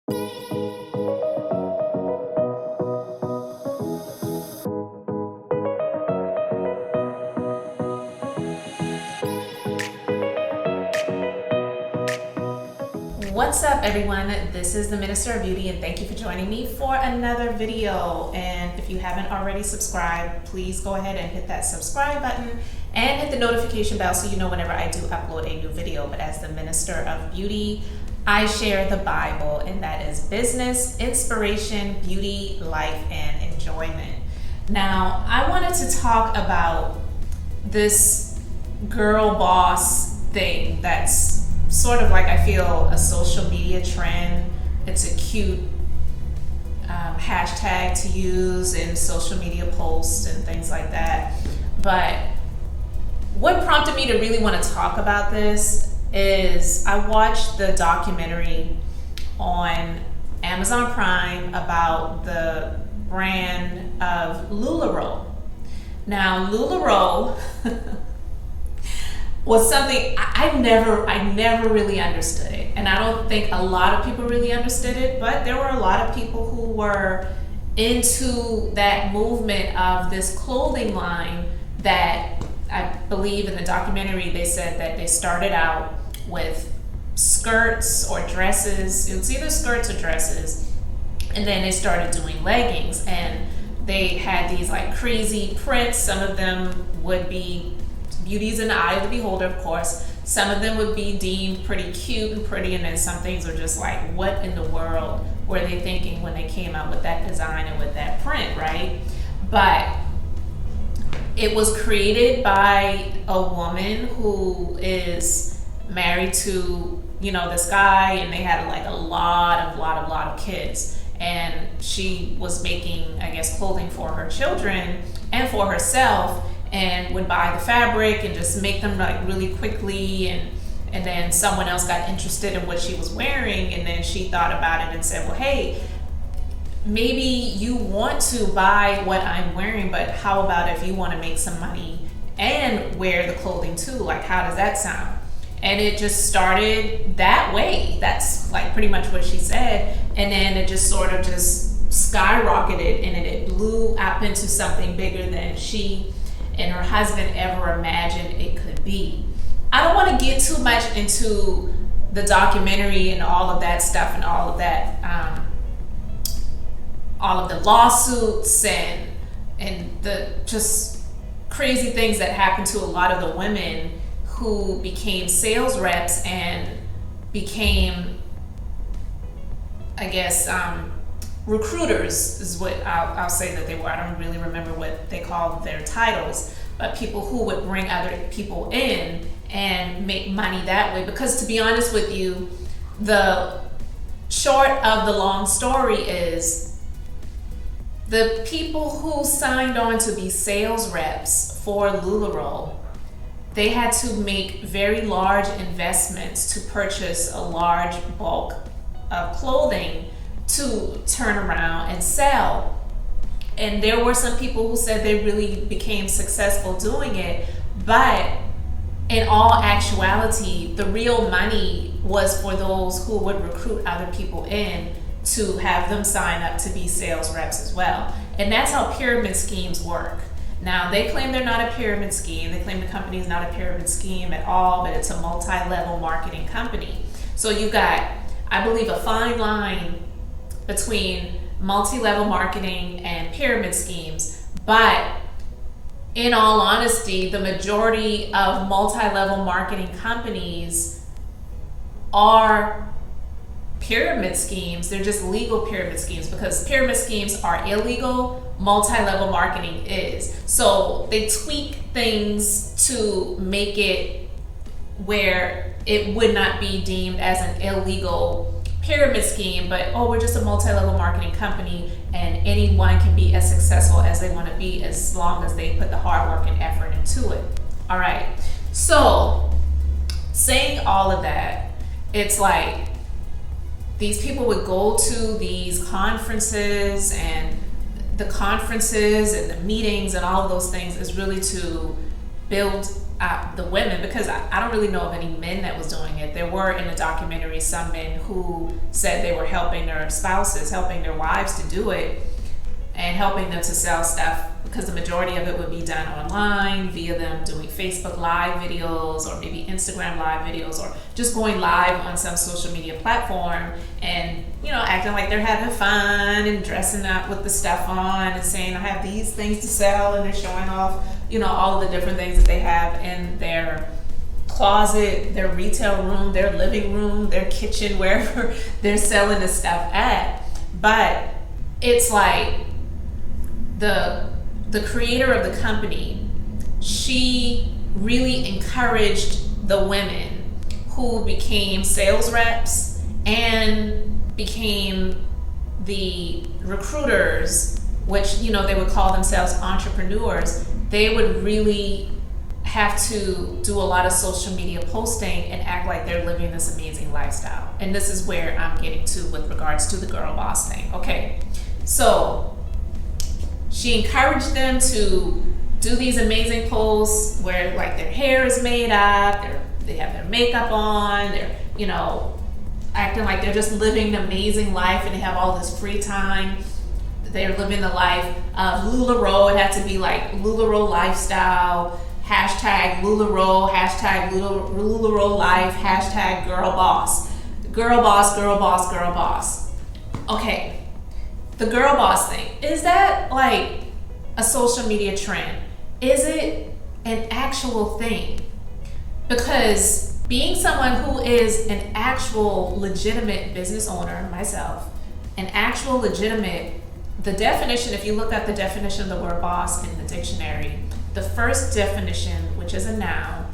What's up, everyone? This is the Minister of Beauty, and thank you for joining me for another video. And if you haven't already subscribed, please go ahead and hit that subscribe button and hit the notification bell so you know whenever I do upload a new video. But as the Minister of Beauty, I share the Bible, and that is business, inspiration, beauty, life, and enjoyment. Now, I wanted to talk about this girl boss thing that's sort of like, I feel, a social media trend. It's a cute hashtag to use in social media posts and things like that. But what prompted me to really want to talk about this is I watched the documentary on Amazon Prime about the brand of LuLaRoe. Now, LuLaRoe was something I never really understood it. And I don't think a lot of people really understood it, but there were a lot of people who were into that movement of this clothing line that I believe in the documentary they said that they started out with skirts or dresses. It was either skirts or dresses, and then they started doing leggings, and they had these like crazy prints. Some of them would be beauties in the eye of the beholder, of course. Some of them would be deemed pretty cute and pretty, and then some things are just like, what in the world were they thinking when they came out with that design and with that print, right? But it was created by a woman who is married to, this guy, and they had like a lot of kids. And she was making, I guess, clothing for her children and for herself, and would buy the fabric and just make them like really quickly, and then someone else got interested in what she was wearing, and then she thought about it and said, well, hey, maybe you want to buy what I'm wearing, but how about if you want to make some money and wear the clothing too? Like, how does that sound? And it just started that way. That's like pretty much what she said. And then it just sort of just skyrocketed, and it blew up into something bigger than she and her husband ever imagined it could be. I don't want to get too much into the documentary and all of that stuff and all of that, all of the lawsuits and the just crazy things that happened to a lot of the women who became sales reps and became, I guess, recruiters is what I'll say that they were. I don't really remember what they called their titles, but people who would bring other people in and make money that way. Because to be honest with you, the short of the long story is the people who signed on to be sales reps for LuLaRoe, they had to make very large investments to purchase a large bulk of clothing to turn around and sell. And there were some people who said they really became successful doing it, but in all actuality, the real money was for those who would recruit other people in to have them sign up to be sales reps as well. And that's how pyramid schemes work. Now, they claim they're not a pyramid scheme. They claim the company is not a pyramid scheme at all, but it's a multi-level marketing company. So you've got, I believe, a fine line between multi-level marketing and pyramid schemes. But in all honesty, the majority of multi-level marketing companies are pyramid schemes. They're just legal pyramid schemes, because pyramid schemes are illegal, multi-level marketing is. So they tweak things to make it where it would not be deemed as an illegal pyramid scheme, but we're just a multi-level marketing company, and anyone can be as successful as they want to be as long as they put the hard work and effort into it. All right, so saying all of that, it's like these people would go to these conferences, and the conferences and the meetings and all of those things is really to build the women, because I don't really know of any men that was doing it. There were in the documentary some men who said they were helping their spouses, helping their wives to do it, and helping them to sell stuff, because the majority of it would be done online via them doing Facebook Live videos or maybe Instagram Live videos, or just going live on some social media platform and, you know, acting like they're having fun and dressing up with the stuff on and saying, I have these things to sell, and they're showing off, you know, all of the different things that they have in their closet, their retail room, their living room, their kitchen, wherever they're selling this stuff at. But it's like the creator of the company, she really encouraged the women who became sales reps and became the recruiters, which, you know, they would call themselves entrepreneurs. They would really have to do a lot of social media posting and act like they're living this amazing lifestyle. And this is where I'm getting to with regards to the girl boss thing. Okay, so she encouraged them to do these amazing posts where, like, their hair is made up, they have their makeup on, they're, you know, acting like they're just living an amazing life and they have all this free time. They're living the life of LuLaRoe. It had to be like LuLaRoe lifestyle, hashtag LuLaRoe, hashtag LuLaRoe life, hashtag girl boss. Girl boss, girl boss, girl boss. Okay. The girl boss thing, is that like a social media trend? Is it an actual thing? Because being someone who is an actual legitimate business owner, myself, an actual legitimate, the definition, if you look at the definition of the word boss in the dictionary, the first definition, which is a noun,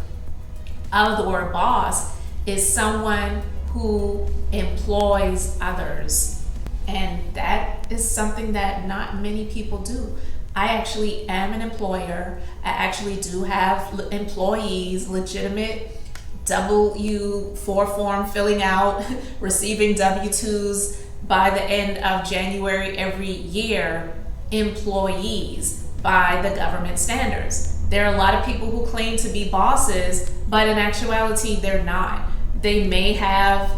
of the word boss is someone who employs others. And that is something that not many people do. I actually am an employer. I actually do have employees, legitimate W-4 form filling out, receiving W-2s by the end of January every year, employees by the government standards. There are a lot of people who claim to be bosses, but in actuality, they're not. They may have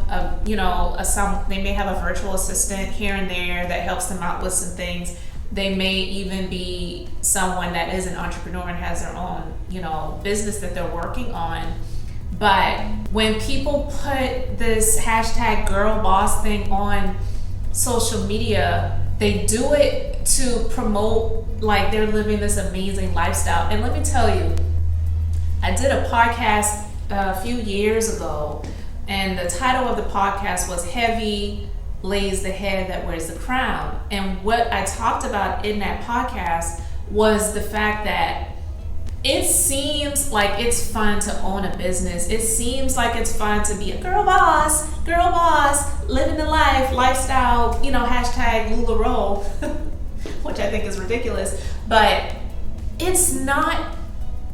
they may have a virtual assistant here and there that helps them out with some things. They may even be someone that is an entrepreneur and has their own, you know, business that they're working on. But when people put this hashtag girl boss thing on social media, they do it to promote like they're living this amazing lifestyle. And let me tell you, I did a podcast a few years ago, and the title of the podcast was Heavy Lays the Head That Wears the Crown. And what I talked about in that podcast was the fact that it seems like it's fun to own a business. It seems like it's fun to be a girl boss, living the life, lifestyle, you know, hashtag LuLaRoe, which I think is ridiculous. But it's not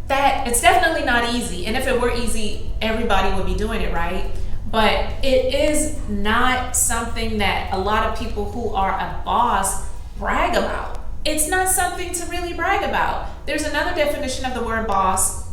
that, it's definitely not easy. And if it were easy, everybody would be doing it, right? But it is not something that a lot of people who are a boss brag about. It's not something to really brag about. There's another definition of the word boss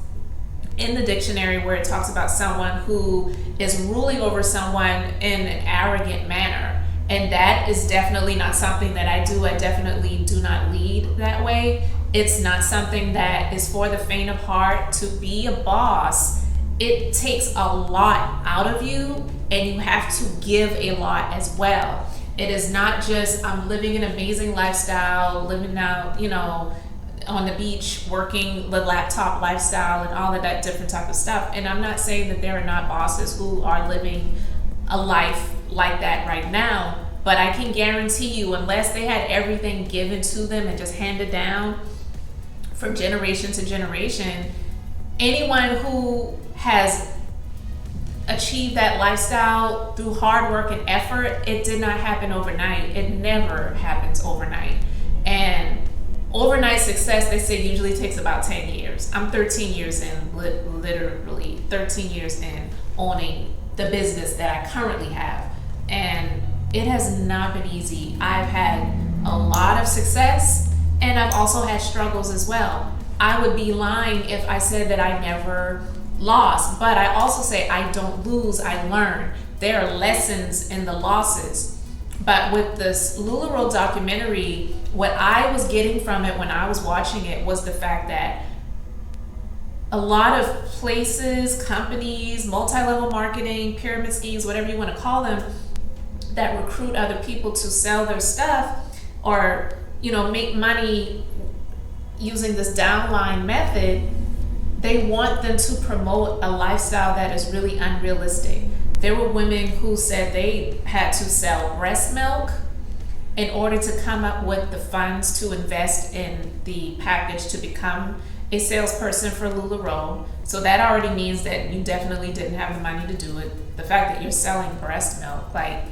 in the dictionary where it talks about someone who is ruling over someone in an arrogant manner. And that is definitely not something that I do. I definitely do not lead that way. It's not something that is for the faint of heart. To be a boss, it takes a lot out of you, and you have to give a lot as well. It is not just I'm living an amazing lifestyle, living out, you know, on the beach, working the laptop lifestyle and all of that different type of stuff. And I'm not saying that there are not bosses who are living a life like that right now, but I can guarantee you, unless they had everything given to them and just handed down from generation to generation, anyone who has achieved that lifestyle through hard work and effort, it did not happen overnight. It never happens overnight. And overnight success, they say, usually takes about 10 years. I'm 13 years in, literally 13 years in owning the business that I currently have. And it has not been easy. I've had a lot of success, and I've also had struggles as well. I would be lying if I said that I never lost. But I also say I don't lose, I learn. There are lessons in the losses. But with this LuLaRoe documentary, what I was getting from it when I was watching it was the fact that a lot of places, companies, multi-level marketing, pyramid schemes, whatever you want to call them, that recruit other people to sell their stuff or, make money using this downline method, they want them to promote a lifestyle that is really unrealistic. There were women who said they had to sell breast milk in order to come up with the funds to invest in the package to become a salesperson for LuLaRoe. So that already means that you definitely didn't have the money to do it. The fact that you're selling breast milk, like,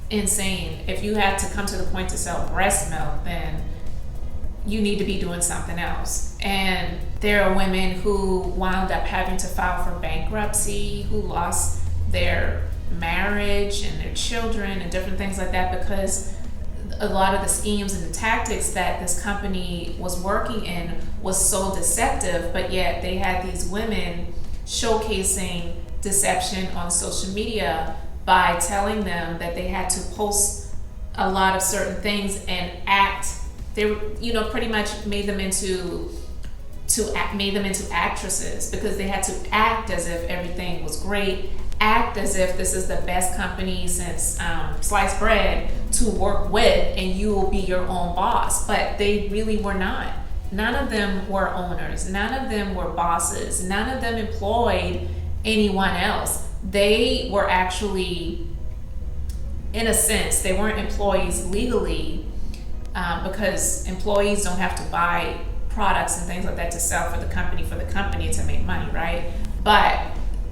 insane. If you had to come to the point to sell breast milk, then you need to be doing something else. And there are women who wound up having to file for bankruptcy, who lost their marriage and their children and different things like that because a lot of the schemes and the tactics that this company was working in was so deceptive, but yet they had these women showcasing deception on social media by telling them that they had to post a lot of certain things and act. They, pretty much made them into actresses because they had to act as if everything was great, act as if this is the best company since sliced bread to work with and you will be your own boss. But they really were not. None of them were owners. None of them were bosses. None of them employed anyone else. They were actually, in a sense, they weren't employees legally because employees don't have to buy products and things like that to sell for the company to make money, right? But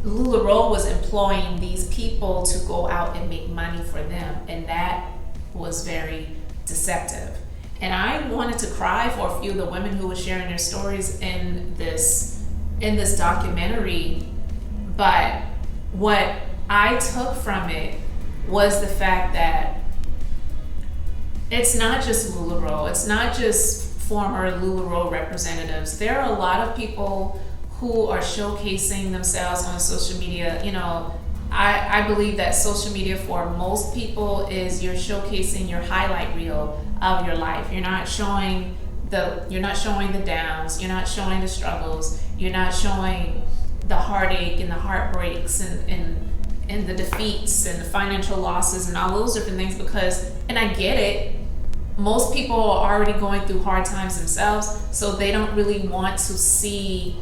LuLaRoe was employing these people to go out and make money for them, and that was very deceptive. And I wanted to cry for a few of the women who were sharing their stories in this documentary, but what I took from it was the fact that it's not just LuLaRoe, it's not just former LuLaRoe representatives. There are a lot of people who are showcasing themselves on social media. I believe that social media for most people is you're showcasing your highlight reel of your life. You're not showing the downs, you're not showing the struggles, you're not showing the heartache and the heartbreaks and the defeats and the financial losses and all those different things because, and I get it, most people are already going through hard times themselves, so they don't really want to see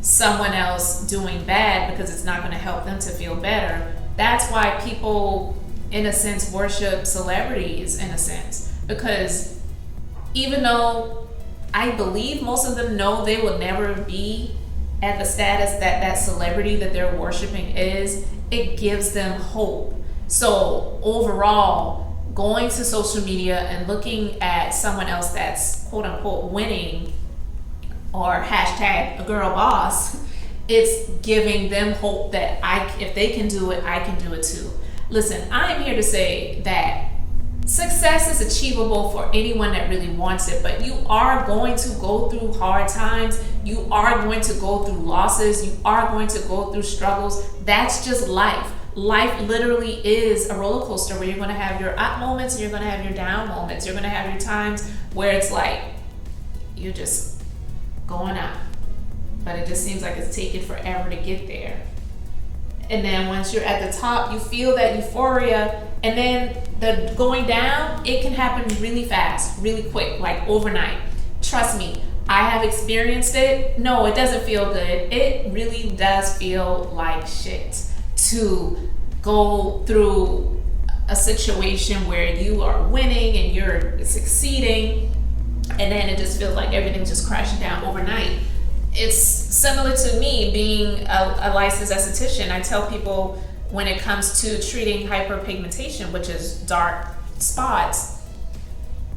someone else doing bad because it's not going to help them to feel better. That's why people, in a sense, worship celebrities, in a sense, because even though I believe most of them know they will never be at the status that that celebrity that they're worshiping is, it gives them hope. So overall, going to social media and looking at someone else that's quote unquote winning or hashtag a girl boss, it's giving them hope that if they can do it, I can do it too. Listen, I am here to say that success is achievable for anyone that really wants it, but you are going to go through hard times. You are going to go through losses. You are going to go through struggles. That's just life. Life literally is a roller coaster where you're going to have your up moments and you're going to have your down moments. You're going to have your times where it's like you're just going up, but it just seems like it's taking forever to get there. And then once you're at the top, you feel that euphoria, and then the going down, it can happen really fast, really quick, like overnight. Trust me, I have experienced it. No, it doesn't feel good. It really does feel like shit to go through a situation where you are winning and you're succeeding, and then it just feels like everything's just crashing down overnight. It's similar to me being a licensed esthetician. I tell people when it comes to treating hyperpigmentation, which is dark spots,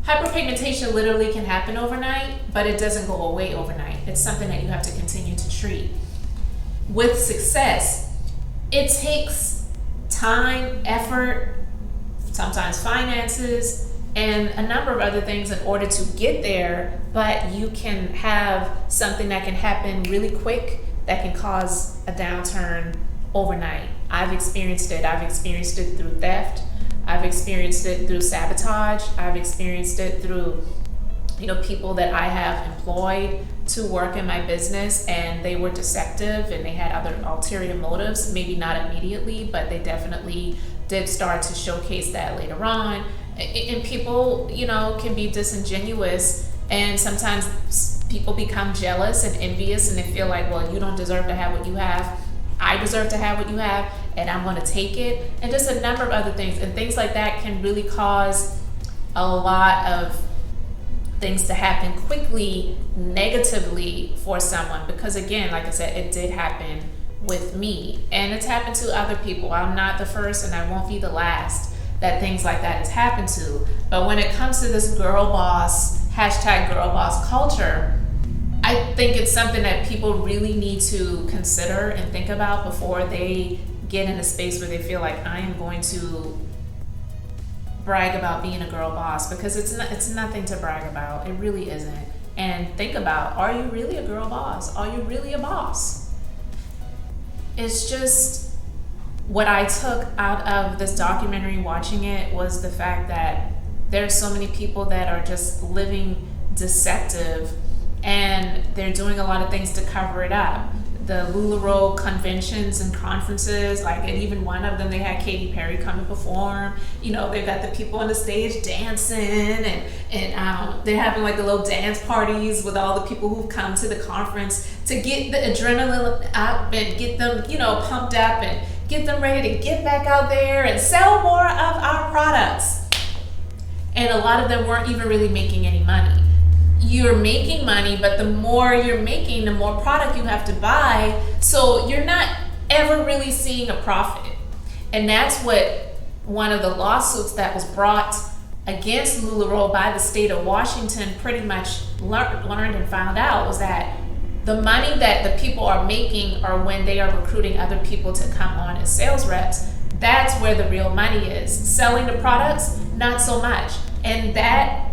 hyperpigmentation literally can happen overnight, but it doesn't go away overnight. It's something that you have to continue to treat. With success, it takes time, effort, sometimes finances, and a number of other things in order to get there, but you can have something that can happen really quick that can cause a downturn overnight. I've experienced it. I've experienced it through theft. I've experienced it through sabotage. I've experienced it through, people that I have employed to work in my business, and they were deceptive and they had other ulterior motives, maybe not immediately, but they definitely did start to showcase that later on. And people, can be disingenuous, and sometimes people become jealous and envious, and they feel like, well, you don't deserve to have what you have. I deserve to have what you have, and I'm going to take it. And just a number of other things. And things like that can really cause a lot of things to happen quickly, negatively for someone. Because again, like I said, it did happen with me, and it's happened to other people. I'm not the first, and I won't be the last that things like that has happened to. But when it comes to this girl boss, #girl boss culture, I think it's something that people really need to consider and think about before they get in a space where they feel like, I am going to brag about being a girl boss, because it's nothing to brag about. It really isn't. And think about, are you really a girl boss? Are you really a boss? It's just, what I took out of this documentary watching it was the fact that there's so many people that are just living deceptive, and they're doing a lot of things to cover it up. The LuLaRoe conventions and conferences, and even one of them, they had Katy Perry come and perform. They've got the people on the stage dancing, and they're having the little dance parties with all the people who've come to the conference to get the adrenaline up and get them, pumped up and get them ready to get back out there and sell more of our products. And a lot of them weren't even really making any money. You're making money, but the more you're making, the more product you have to buy. So you're not ever really seeing a profit. And that's what one of the lawsuits that was brought against LuLaRoe by the state of Washington pretty much learned and found out, was that the money that the people are making are when they are recruiting other people to come on as sales reps. That's where the real money is. Selling the products, not so much. And that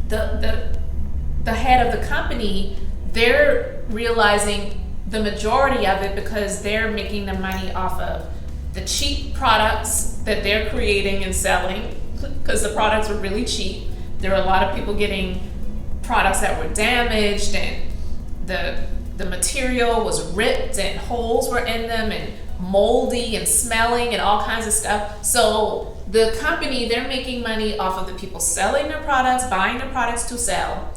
the head of the company, they're realizing the majority of it because they're making the money off of the cheap products that they're creating and selling, because the products were really cheap. There were a lot of people getting products that were damaged, and the material was ripped and holes were in them and moldy and smelling and all kinds of stuff. So the company, they're making money off of the people selling their products, buying their products to sell,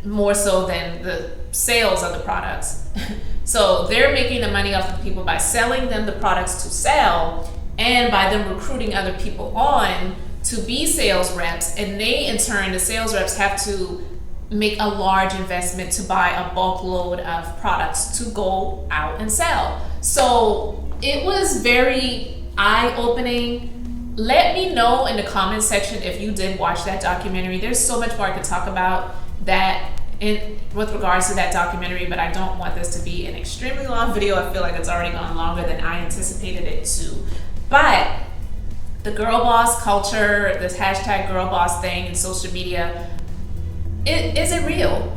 more so than the sales of the products. So they're making the money off of people by selling them the products to sell, and by them recruiting other people on to be sales reps. And they, in turn, the sales reps have to make a large investment to buy a bulk load of products to go out and sell. So it was very eye-opening. Let me know in the comment section if you did watch that documentary. There's so much more I could talk about that with regards to that documentary, but I don't want this to be an extremely long video. I feel like it's already gone longer than I anticipated it to. But the girl boss culture, this #girl boss thing in social media, is it real?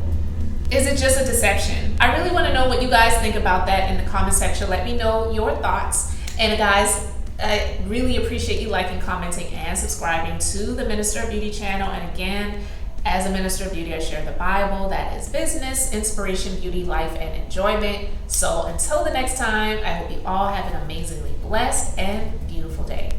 Is it just a deception? I really want to know what you guys think about that in the comment section. Let me know your thoughts. And guys, I really appreciate you liking, commenting, and subscribing to the Minister of Beauty channel. And again, as a Minister of Beauty, I share the Bible. That is business, inspiration, beauty, life, and enjoyment. So until the next time, I hope you all have an amazingly blessed and beautiful day.